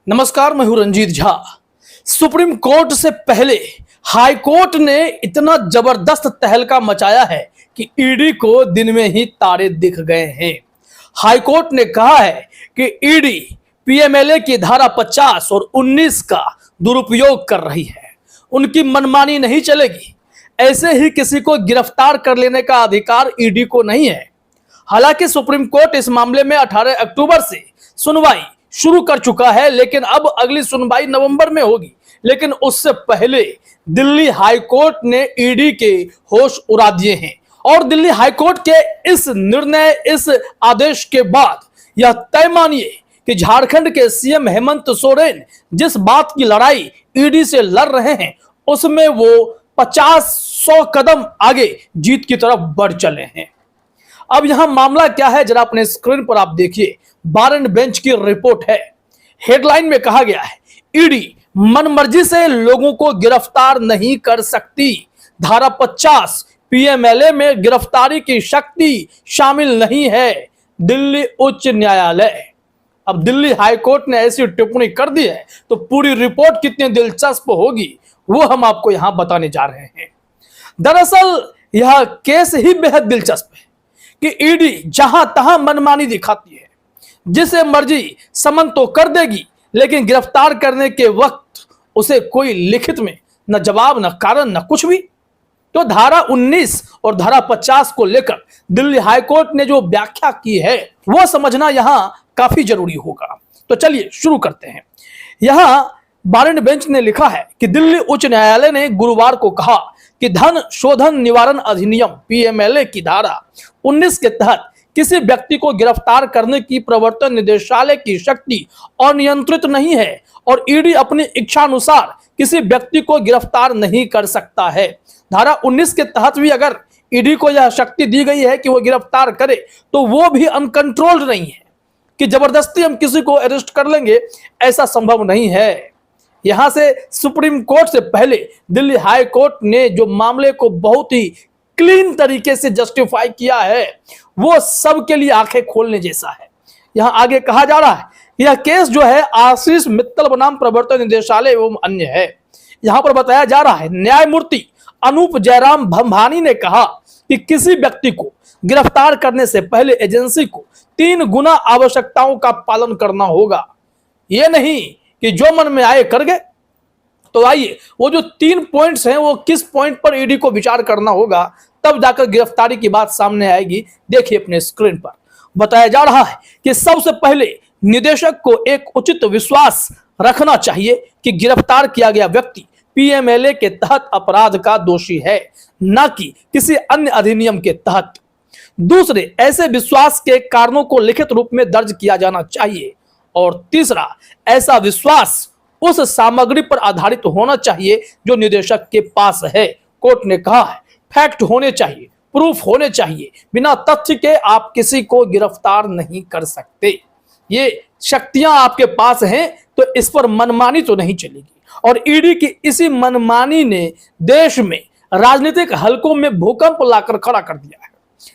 नमस्कार, मैं हूं रंजीत झा। सुप्रीम कोर्ट से पहले हाई कोर्ट ने इतना जबरदस्त तहलका मचाया है कि ईडी को दिन में ही तारे दिख गए हैं। हाई कोर्ट ने कहा है कि ईडी पीएमएलए की धारा 50 और 19 का दुरुपयोग कर रही है। उनकी मनमानी नहीं चलेगी। ऐसे ही किसी को गिरफ्तार कर लेने का अधिकार ईडी को नहीं है। हालांकि सुप्रीम कोर्ट इस मामले में 18 अक्टूबर से सुनवाई शुरू कर चुका है, लेकिन अब अगली सुनवाई नवंबर में होगी। लेकिन उससे पहले दिल्ली हाई कोर्ट ने ईडी के होश उड़ा दिए हैं और दिल्ली हाई कोर्ट के इस निर्णय, इस आदेश के बाद यह तय मानिए कि झारखंड के सीएम हेमंत सोरेन जिस बात की लड़ाई ईडी से लड़ रहे हैं, उसमें वो 50-100 कदम आगे जीत की तरफ बढ़ चले हैं। अब यहां मामला क्या है, जरा अपने स्क्रीन पर आप देखिए। बार एंड बेंच की रिपोर्ट है। हेडलाइन में कहा गया है, ईडी मनमर्जी से लोगों को गिरफ्तार नहीं कर सकती। धारा 50 पीएमएलए में गिरफ्तारी की शक्ति शामिल नहीं है। दिल्ली उच्च न्यायालय। अब दिल्ली हाई कोर्ट ने ऐसी टिप्पणी कर दी है तो पूरी रिपोर्ट कितनी दिलचस्प होगी वो हम आपको यहां बताने जा रहे हैं। दरअसल यह केस ही बेहद दिलचस्प है कि ईडी जहां तहां मनमानी दिखाती है, जिसे मर्जी समन तो कर देगी, लेकिन गिरफ्तार करने के वक्त उसे कोई लिखित में न जवाब, न कारण, न कुछ भी। तो धारा 19 और धारा 50 को लेकर दिल्ली हाई कोर्ट ने जो व्याख्या की है वो समझना यहां काफी जरूरी होगा। तो चलिए शुरू करते हैं। यहां बार एंड बेंच ने लिखा है कि दिल्ली उच्च न्यायालय ने गुरुवार को कहा कि धन शोधन निवारण अधिनियम पीएमएलए की धारा 19 के तहत किसी व्यक्ति को गिरफ्तार करने की प्रवर्तन निदेशालय की शक्ति अनियंत्रित नहीं है और ईडी अपनी इच्छानुसार किसी व्यक्ति को गिरफ्तार नहीं कर सकता है। धारा 19 के तहत भी अगर ईडी को यह शक्ति दी गई है कि वो गिरफ्तार करे, तो वो भी अनकंट्रोल्ड नहीं है कि जबरदस्ती हम किसी को अरेस्ट कर लेंगे, ऐसा संभव नहीं है। यहां से सुप्रीम कोर्ट से पहले दिल्ली हाई कोर्ट ने जो मामले को बहुत ही क्लीन तरीके से जस्टिफाई किया है वो सबके लिए आंखें खोलने जैसा है। यहां आगे कहा जा रहा है, यह केस जो है आशीष मित्तल बनाम प्रवर्तन निदेशालय एवं अन्य है। यहां पर बताया जा रहा है, न्यायमूर्ति अनूप जयराम भंभानी ने कहा कि किसी व्यक्ति को गिरफ्तार करने से पहले एजेंसी को 3 गुना आवश्यकताओं का पालन करना होगा। यह नहीं कि जो मन में आए कर गए। तो आइए वो जो 3 पॉइंट्स हैं वो किस पॉइंट पर ईडी को विचार करना होगा, तब जाकर गिरफ्तारी की बात सामने आएगी। देखिए अपने स्क्रीन पर बताया जा रहा है कि सबसे पहले निदेशक को एक उचित विश्वास रखना चाहिए कि गिरफ्तार किया गया व्यक्ति पीएमएलए के तहत अपराध का दोषी है, न कि किसी अन्य अधिनियम के तहत। दूसरे, ऐसे विश्वास के कारणों को लिखित रूप में दर्ज किया जाना चाहिए। और तीसरा, ऐसा विश्वास उस सामग्री पर आधारित होना चाहिए जो निदेशक के पास है। कोर्ट ने कहा है, फैक्ट होने चाहिए, प्रूफ होने चाहिए। बिना तथ्य के आप किसी को गिरफ्तार नहीं कर सकते। ये शक्तियां आपके पास हैं तो इस पर मनमानी तो नहीं चलेगी। और ईडी की इसी मनमानी ने देश में राजनीतिक हलकों में भूकंप लाकर खड़ा कर दिया है,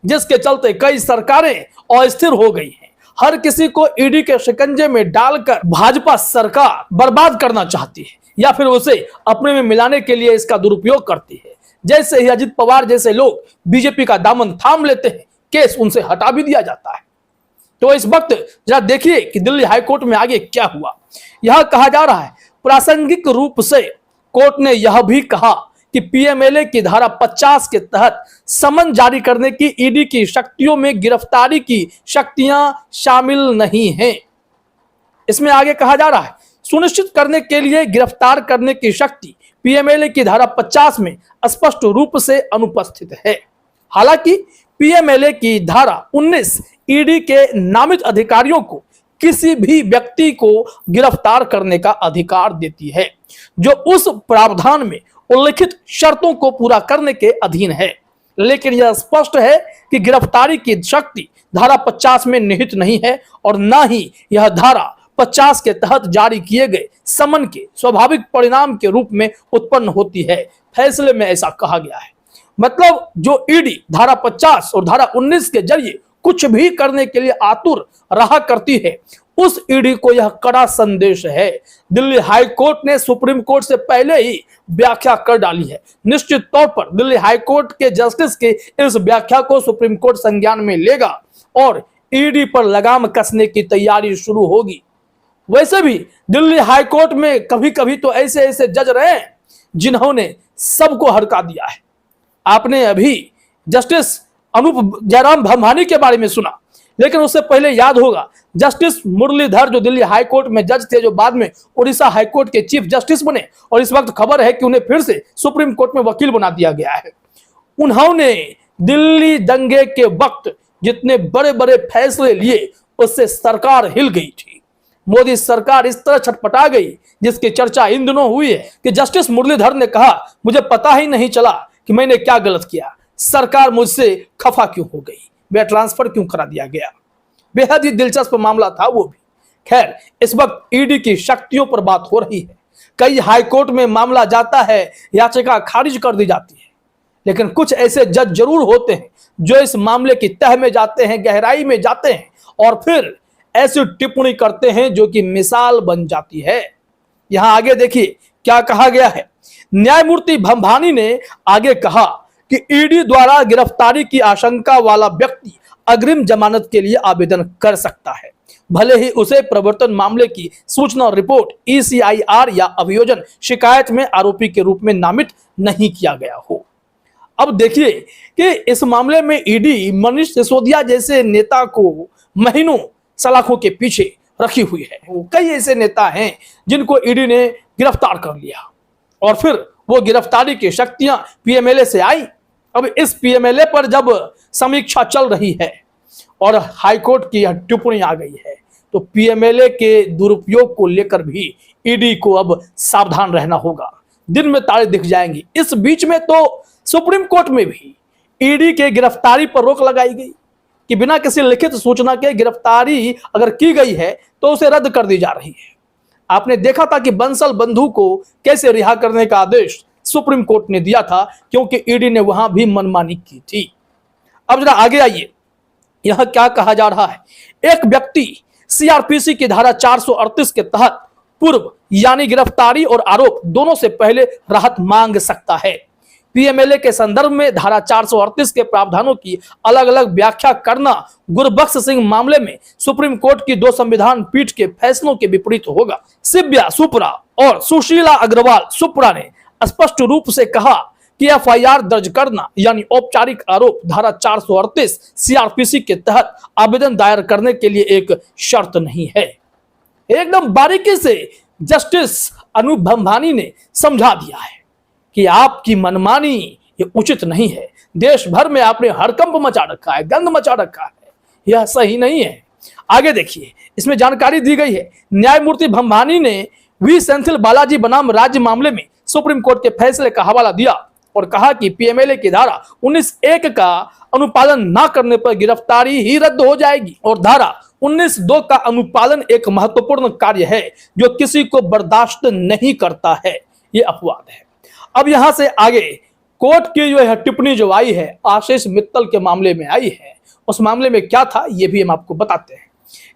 जिसके चलते कई सरकारें अस्थिर हो गई हैं। हर किसी को ईडी के शिकंजे में डालकर भाजपा सरकार बर्बाद करना चाहती है या फिर उसे अपने में मिलाने के लिए इसका दुरुपयोग करती है। जैसे ही अजित पवार जैसे लोग बीजेपी का दामन थाम लेते हैं, केस उनसे हटा भी दिया जाता है। तो इस वक्त जरा देखिए कि दिल्ली हाईकोर्ट में आगे क्या हुआ। यह कहा जा रहा है, प्रासंगिक रूप से कोर्ट ने यह भी कहा कि पीएमएलए की धारा 50 के तहत समन जारी करने की ईडी की शक्तियों में गिरफ्तारी की शक्तियां शामिल नहीं हैं। इसमें आगे कहा जा रहा है, सुनिश्चित करने के लिए गिरफ्तार करने की शक्ति पीएमएलए की धारा 50 में स्पष्ट रूप से अनुपस्थित है। हालांकि पीएमएलए की धारा 19 ईडी के नामित अधिकारियों को किसी भी व्यक्ति को गिरफ्तार करने का अधिकार देती है जो उस प्रावधान में उल्लिखित शर्तों को पूरा करने के अधीन है। लेकिन यह स्पष्ट है कि गिरफ्तारी की शक्ति धारा 50 में निहित नहीं है और न ही यह धारा 50 के तहत जारी किए गए समन के स्वाभाविक परिणाम के रूप में उत्पन्न होती है। फैसले में ऐसा कहा गया है। मतलब जो ईडी धारा 50 और धारा 19 के जरिए कुछ भी करने के लिए आतुर रहा करती है, उस ईडी को यह कड़ा संदेश है। दिल्ली हाई कोर्ट ने सुप्रीम कोर्ट से पहले ही व्याख्या कर डाली है। निश्चित तौर पर दिल्ली हाई कोर्ट के जस्टिस के इस व्याख्या को सुप्रीम कोर्ट संज्ञान में लेगा और ईडी पर लगाम कसने की तैयारी शुरू होगी। वैसे भी दिल्ली हाई कोर्ट में कभी कभी तो ऐसे ऐसे जज रहे हैं जिन्होंने सबको हड़का दिया है। आपने अभी जस्टिस अनूप जयराम भंभानी के बारे में सुना, लेकिन उससे पहले याद होगा जस्टिस मुरलीधर जो दिल्ली हाई कोर्ट में जज थे, जो बाद में उड़ीसा हाई कोर्ट के चीफ जस्टिस बने और इस वक्त खबर है कि उन्हें फिर से सुप्रीम कोर्ट में वकील बना दिया गया है। उन्होंने दिल्ली दंगे के वक्त जितने बड़े बड़े फैसले लिए उससे सरकार हिल गई थी। मोदी सरकार इस तरह छटपटा गई जिसकी चर्चा इन दिनों हुई है कि जस्टिस मुरलीधर ने कहा, मुझे पता ही नहीं चला कि मैंने क्या गलत किया, सरकार मुझसे खफा क्यों हो गई, वह ट्रांसफर क्यों करा दिया गया। बेहद ही दिलचस्प मामला था वो भी। खैर, इस वक्त ईडी की शक्तियों पर बात हो रही है। कई हाई कोर्ट में मामला जाता है, याचिका खारिज कर दी जाती है, लेकिन कुछ ऐसे जज जरूर होते हैं जो इस मामले की तह में जाते हैं, गहराई में जाते हैं और फिर ऐसी टिप्पणी करते हैं जो कि मिसाल बन जाती है। यहां आगे देखिए क्या कहा गया है। न्यायमूर्ति भंभानी ने आगे कहा कि ईडी द्वारा गिरफ्तारी की आशंका वाला व्यक्ति अग्रिम जमानत के लिए आवेदन कर सकता है, भले ही उसे प्रवर्तन मामले की सूचना रिपोर्ट, ECIR या अभियोजन शिकायत में आरोपी के रूप में नामित नहीं किया गया हो। अब देखिए कि इस मामले में ईडी मनीष सिसोदिया जैसे नेता को महीनों सलाखों के पीछे रखी हुई है। कई ऐसे नेता हैं जिनको ईडी ने गिरफ्तार कर लिया और फिर वो गिरफ्तारी की शक्तियां पीएमएलए से आई। अब इस पीएमएलए पर जब समीक्षा चल रही है और हाईकोर्ट की यह टिप्पणी आ गई है, तो पीएमएलए के दुरुपयोग को लेकर भी ईडी को अब सावधान रहना होगा। दिन में तारे दिख जाएंगे। इस बीच में तो सुप्रीम कोर्ट में भी ईडी के गिरफ्तारी पर रोक लगाई गई कि बिना किसी लिखित सूचना के गिरफ्तारी अगर की गई है तो उसे रद्द कर दी जा रही है। आपने देखा था कि बंसल बंधु को कैसे रिहा करने का आदेश सुप्रीम कोर्ट ने दिया था, क्योंकि ईडी ने वहां भी मनमानी की थी। अब जरा आगे आइए, यह क्या कहा जा रहा है। एक व्यक्ति सीआरपीसी की धारा 438 के तहत पूर्व यानी गिरफ्तारी और आरोप दोनों से पहले राहत मांग सकता है। पीएमएलए के संदर्भ में धारा 438 के प्रावधानों की अलग अलग व्याख्या करना गुरबख्श सिंह मामले में सुप्रीम कोर्ट की 2 संविधान पीठ के फैसलों के विपरीत होगा। सिब्या सुप्रा और सुशीला अग्रवाल सुप्रा ने स्पष्ट रूप से कहा कि एफआईआर दर्ज करना यानी औपचारिक आरोप धारा 438 सीआरपीसी के तहत आवेदन दायर करने के लिए एक शर्त नहीं है। एकदम बारीकी से जस्टिस अनूप भंभानी ने समझा दिया है कि आपकी मनमानी ये उचित नहीं है। देश भर में आपने हड़कंप मचा रखा है, गंद मचा रखा है, यह सही नहीं है। आगे देखिए, इसमें जानकारी दी गई है। न्यायमूर्ति भंभानी ने वी सेंथिल बालाजी बनाम राज्य मामले में सुप्रीम कोर्ट के फैसले का हवाला दिया और कहा कि पीएमएलए की धारा 19(1) का अनुपालन न करने पर गिरफ्तारी ही रद्द हो जाएगी और धारा 19(2) का अनुपालन एक महत्वपूर्ण कार्य है जो किसी को बर्दाश्त नहीं करता है। ये अपवाद है। अब यहां से आगे कोर्ट की जो है टिप्पणी जो आई है आशीष मित्तल के मामले में आई है, उस मामले में क्या था ये भी हम आपको बताते हैं।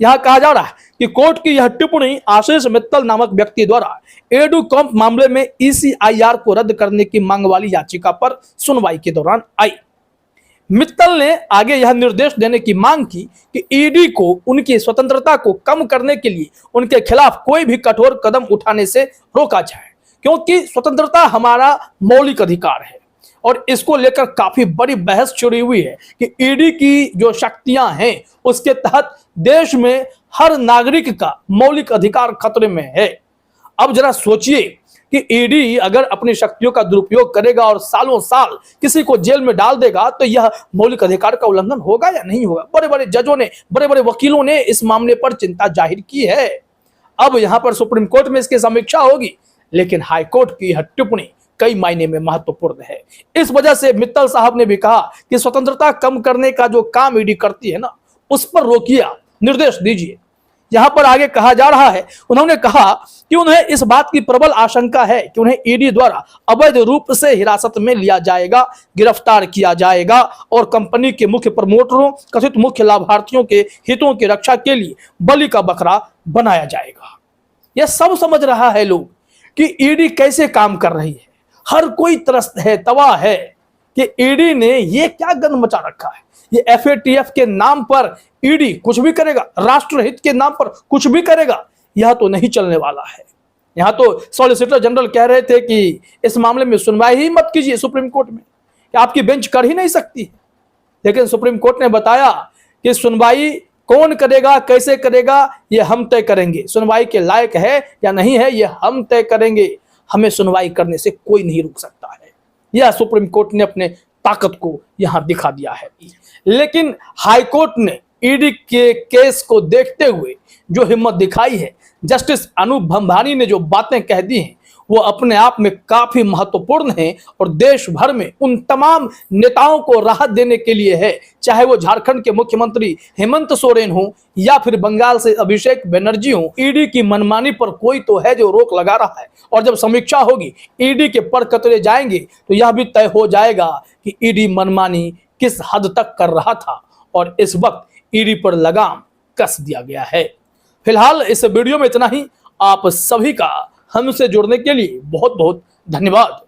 यहां कहा जा रहा है कि कोर्ट की यह टिप्पणी आशीष मित्तल नामक व्यक्ति द्वारा एडुकॉम्प मामले में ECIR को रद्द करने की मांग वाली याचिका पर सुनवाई के दौरान आई। मित्तल ने आगे यह निर्देश देने की मांग की कि ईडी को उनकी स्वतंत्रता को कम करने के लिए उनके खिलाफ कोई भी कठोर कदम उठाने से रोका जाए, क्योंकि स्वतंत्रता हमारा मौलिक अधिकार है और इसको लेकर काफी बड़ी बहस छिड़ी हुई है कि ईडी की जो शक्तियां हैं उसके तहत देश में हर नागरिक का मौलिक अधिकार खतरे में है। अब जरा सोचिए कि ईडी अगर अपनी शक्तियों का दुरुपयोग करेगा और सालों साल किसी को जेल में डाल देगा तो यह मौलिक अधिकार का उल्लंघन होगा या नहीं होगा। बड़े बड़े जजों ने, बड़े बड़े वकीलों ने इस मामले पर चिंता जाहिर की है। अब यहां पर सुप्रीम कोर्ट में इसकी समीक्षा होगी, लेकिन हाईकोर्ट की यह टिप्पणी कई मायने में महत्वपूर्ण है। इस वजह से मित्तल साहब ने भी कहा कि स्वतंत्रता कम करने का जो काम ईडी करती है ना, उस पर रोकिए, निर्देश दीजिए। यहां पर आगे कहा जा रहा है, उन्होंने कहा कि उन्हें इस बात की प्रबल आशंका है कि उन्हें ईडी द्वारा अवैध रूप से हिरासत में लिया जाएगा, गिरफ्तार किया जाएगा और कंपनी के मुख्य प्रमोटरों, कथित मुख्य लाभार्थियों के हितों की रक्षा के लिए बलि का बकरा बनाया जाएगा। यह सब समझ रहा है लोग कि ईडी कैसे काम कर रही है। हर कोई त्रस्त है, तबाह है कि ईडी ने ये क्या गंद मचा रखा है। ये एफएटीएफ के नाम पर ईडी कुछ भी करेगा, राष्ट्रहित के नाम पर कुछ भी करेगा, यह तो नहीं चलने वाला है। यहां तो सॉलिसिटर जनरल कह रहे थे कि इस मामले में सुनवाई ही मत कीजिए सुप्रीम कोर्ट में, कि आपकी बेंच कर ही नहीं सकती। लेकिन सुप्रीम कोर्ट ने बताया कि सुनवाई कौन करेगा, कैसे करेगा, यह हम तय करेंगे। सुनवाई के लायक है या नहीं है, यह हम तय करेंगे। हमें सुनवाई करने से कोई नहीं रोक सकता है। यह सुप्रीम कोर्ट ने अपने ताकत को यहां दिखा दिया है। लेकिन हाईकोर्ट ने ईडी के केस को देखते हुए जो हिम्मत दिखाई है, जस्टिस अनूप भंभानी ने जो बातें कह दी हैं, वो अपने आप में काफी महत्वपूर्ण है और देश भर में उन तमाम नेताओं को राहत देने के लिए है, चाहे वो झारखंड के मुख्यमंत्री हेमंत सोरेन हो या फिर बंगाल से अभिषेक बनर्जी हो। ईडी की मनमानी पर कोई तो है जो रोक लगा रहा है, और जब समीक्षा होगी, ईडी के पर कतरे जाएंगे, तो यह भी तय हो जाएगा कि ईडी मनमानी किस हद तक कर रहा था और इस वक्त ईडी पर लगाम कस दिया गया है। फिलहाल इस वीडियो में इतना ही। आप सभी का हमसे जुड़ने के लिए बहुत बहुत धन्यवाद।